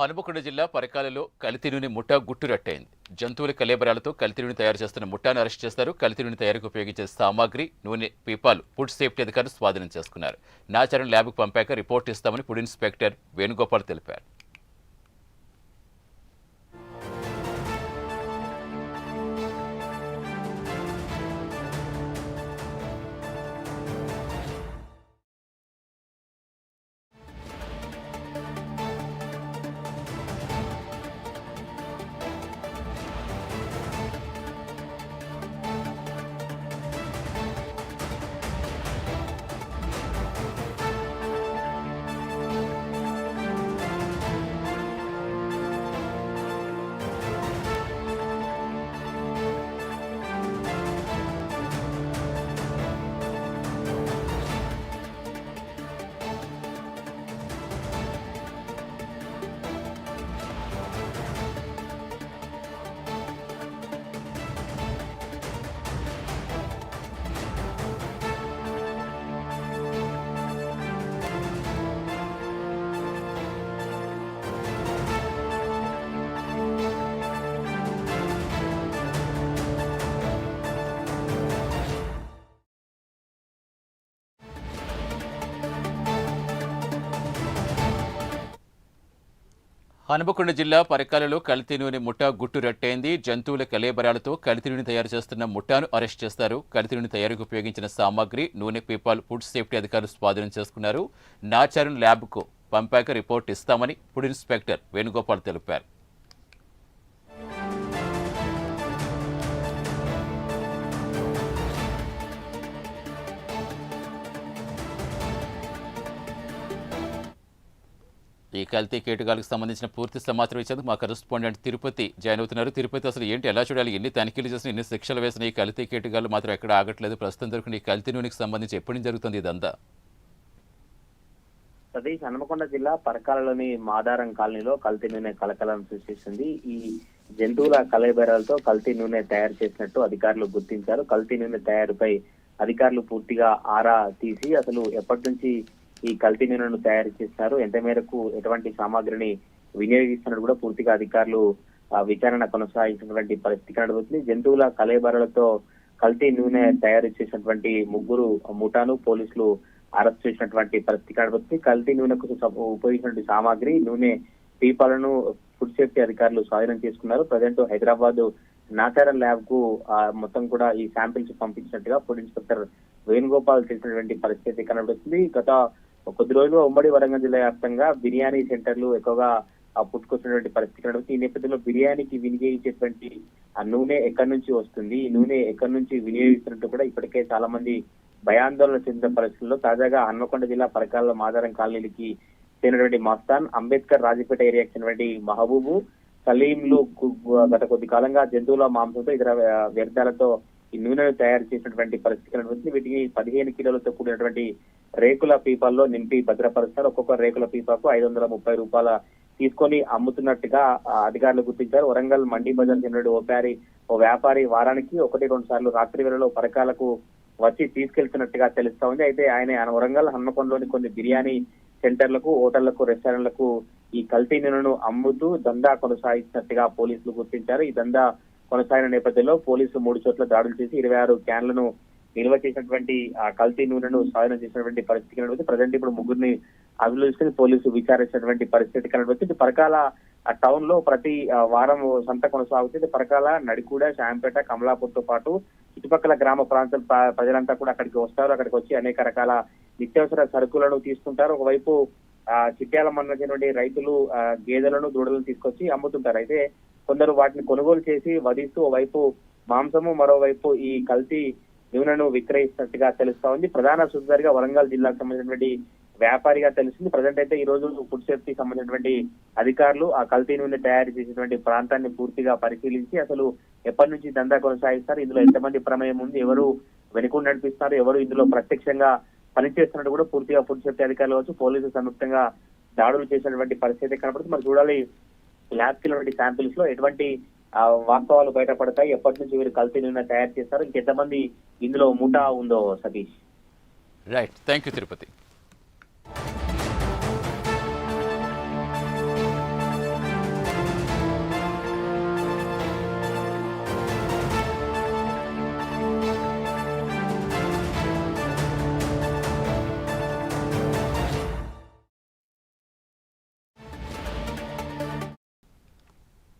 హనుమకొండ జిల్లా పరకాలలో కల్తీ నూనె ముఠా గుట్టురట్టయింది. జంతువుల కళేబరాలతో కల్తీ నూనె తయారు చేస్తున్న ముఠాను అరెస్ట్ చేస్తారు. కల్తీ నూనె తయారీకి ఉపయోగించే సామాగ్రి, నూనె పీపాలు ఫుడ్ సేఫ్టీ అధికారులు స్వాధీనం చేసుకున్నారు. నాచారం ల్యాబ్కు పంపాక రిపోర్ట్ ఇస్తామని ఫుడ్ ఇన్స్పెక్టర్ వేణుగోపాల్ తెలిపారు. హనుమకొండ జిల్లా పరకాలలో కల్తీ నూనె ముఠా గుట్టురట్టయింది. జంతువుల కళేబరాలతో కల్తీ నూనె తయారు చేస్తున్న ముఠాను అరెస్ట్ చేస్తారు. కల్తీ నూనె తయారీకి ఉపయోగించిన సామాగ్రి, నూనె పీపాల్ ఫుడ్ సేఫ్టీ అధికారులు స్వాధీనం చేసుకున్నారు. నాచారం ల్యాబ్కు పంపాక రిపోర్ట్ ఇస్తామని ఫుడ్ ఇన్స్పెక్టర్ వేణుగోపాల్ తెలిపారు. ఈ కల్తీ కేటుగాలకు సంబంధించిన పూర్తి సమాచారం ఇచ్చేందుకు మా కరెస్పాండెంట్ తిరుపతి జాయిన్ అవుతున్నారు. తిరుపతి, అసలు ఏంటి, ఎలా చూడాలి? ఎన్ని తనిఖీలు చేసిన, ఎన్ని శిక్షలు వేసిన ఈ కల్తీ కేటుగాలు మాత్రం ఎక్కడ ఆగట్లేదు. ప్రస్తుతం దొరికిన ఈ కల్తీ నూనెకి సంబంధించి ఎప్పటి నుంచి జరుగుతుంది ఇదంతా? సతీష్, హనుమకొండ జిల్లా పరకాలలోని మాదారం కాలనీలో కల్తీ నూనె కలకలం సృష్టిస్తుంది. ఈ జంతువుల కళేబరాలతో కల్తీ నూనె తయారు చేసినట్టు అధికారులు గుర్తించారు. కల్తీ నూనె తయారుపై అధికారులు పూర్తిగా ఆరా తీసి అసలు ఎప్పటి నుంచి ఈ కల్తీ నూనెను తయారు చేస్తున్నారు, ఎంత మేరకు ఎటువంటి సామాగ్రిని వినియోగిస్తున్నట్టు కూడా పూర్తిగా అధికారులు విచారణ కొనసాగించినటువంటి పరిస్థితి కనబడుతుంది. జంతువుల కళేబరాలతో కల్తీ నూనె తయారు చేసినటువంటి ముగ్గురు ముఠాను పోలీసులు అరెస్ట్ చేసినటువంటి పరిస్థితి కనబడుతుంది. కల్తీ నూనెకు ఉపయోగించినటువంటి సామాగ్రి, నూనె పీపాలను ఫుడ్ సేఫ్టీ అధికారులు స్వాధీనం చేసుకున్నారు. ప్రజెంట్ హైదరాబాద్ నాచారం ల్యాబ్ కు మొత్తం కూడా ఈ శాంపిల్స్ పంపించినట్టుగా ఫుడ్ ఇన్స్పెక్టర్ వేణుగోపాల్ తెలిసినటువంటి పరిస్థితి కనబడుతుంది. గత కొద్ది రోజులు ఉమ్మడి వరంగల్ జిల్లా వ్యాప్తంగా బిర్యానీ సెంటర్లు ఎక్కువగా పుట్టుకొచ్చినటువంటి పరిస్థితి కనబడుతుంది. ఈ నేపథ్యంలో బిర్యానీకి వినియోగించేటువంటి ఆ నూనె ఎక్కడి నుంచి వస్తుంది, ఈ నూనె ఎక్కడి నుంచి వినియోగిస్తున్నట్టు కూడా ఇప్పటికే చాలా మంది భయాందోళన చెందిన పరిస్థితుల్లో తాజాగా హన్మకొండ జిల్లా పరకాల మాదారం కాలనీలకి చెందినటువంటి మస్తాన్, అంబేద్కర్ రాజపేట ఏరియాకి చెందినటువంటి మహబూబు, సలీంలు గత కొద్ది కాలంగా జంతువుల మాంసంతో ఇతర వ్యర్థాలతో ఈ నూనెను తయారు చేసినటువంటి పరిస్థితి కనబడుతుంది. వీటికి 15 కిలోలతో కూడినటువంటి రేకుల పీపాల్లో నింపి భద్రపరుస్తారు. ఒక్కొక్క రేకుల పీపాకు 530 రూపాయల తీసుకొని అమ్ముతున్నట్టుగా అధికారులు గుర్తించారు. వరంగల్ మండీ బజార్ చెందిన ఓ వ్యాపారి వారానికి 1-2 సార్లు రాత్రి వేళలో పరకాలకు వచ్చి తీసుకెళ్తున్నట్టుగా తెలుస్తా ఉంది. అయితే ఆయన వరంగల్ హన్మకొండలోని కొన్ని బిర్యానీ సెంటర్లకు, హోటళ్లకు, రెస్టారెంట్లకు ఈ కల్తీ నూనెను అమ్ముతూ దందా కొనసాగించినట్టుగా పోలీసులు గుర్తించారు. ఈ దందా కొనసాగిన నేపథ్యంలో పోలీసులు 3 చోట్ల దాడులు చేసి 26 క్యాన్లను నిల్వ చేసినటువంటి కల్తీ నూనెను స్వాధీనం చేసినటువంటి పరిస్థితి కనబడుతుంది. ప్రజెంట్ ఇప్పుడు ముగ్గురిని అదుపులో తీసుకుని పోలీసులు విచారించినటువంటి పరిస్థితి కనబడుతుంది. పరకాల టౌన్ లో ప్రతి వారం సంత కొనసాగుతుంది. పరకాల, నడికూడ, శాంపేట, కమలాపూర్తో పాటు చుట్టుపక్కల గ్రామ ప్రాంతాల ప్రజలంతా కూడా అక్కడికి వస్తారు. అక్కడికి వచ్చి అనేక రకాల నిత్యావసర సరుకులను తీసుకుంటారు. ఒకవైపు చిట్యాల మండలం రైతులు గేదెలను, దూడలను తీసుకొచ్చి అమ్ముతుంటారు. అయితే కొందరు వాటిని కొనుగోలు చేసి వధిస్తూ ఓవైపు మాంసము, మరోవైపు ఈ కల్తీ నూనెను విక్రయిస్తున్నట్టుగా తెలుస్తా ఉంది. ప్రధాన సుధారిగా వరంగల్ జిల్లాకు సంబంధించినటువంటి వ్యాపారిగా తెలిసింది. ప్రజెంట్ అయితే ఈ రోజు ఫుడ్ సేఫ్టీ సంబంధించినటువంటి అధికారులు ఆ కల్తీ నూనె తయారు చేసినటువంటి ప్రాంతాన్ని పూర్తిగా పరిశీలించి అసలు ఎప్పటి నుంచి దందా కొనసాగిస్తారు, ఇందులో ఎంతమంది ప్రమేయం ఉంది, ఎవరు వెనుక నడిపిస్తున్నారు, ఎవరు ఇందులో ప్రత్యక్షంగా పనిచేస్తున్నట్టు కూడా పూర్తిగా ఫుడ్ సేఫ్టీ అధికారులు వచ్చి పోలీసులు సంయుక్తంగా దాడులు చేసినటువంటి పరిస్థితి కనబడుతుంది. మరి చూడాలి ల్యాబ్ కి శాంపిల్స్ లో ఎటువంటి వాస్తవాలు బయటపడతాయి, ఎప్పటి నుంచి వీరు కల్తీ నూనె తయారు చేస్తారు, ఇంకెంతమంది ఇందులో ముఠా ఉందో. Satish, right, thank you Tirupati.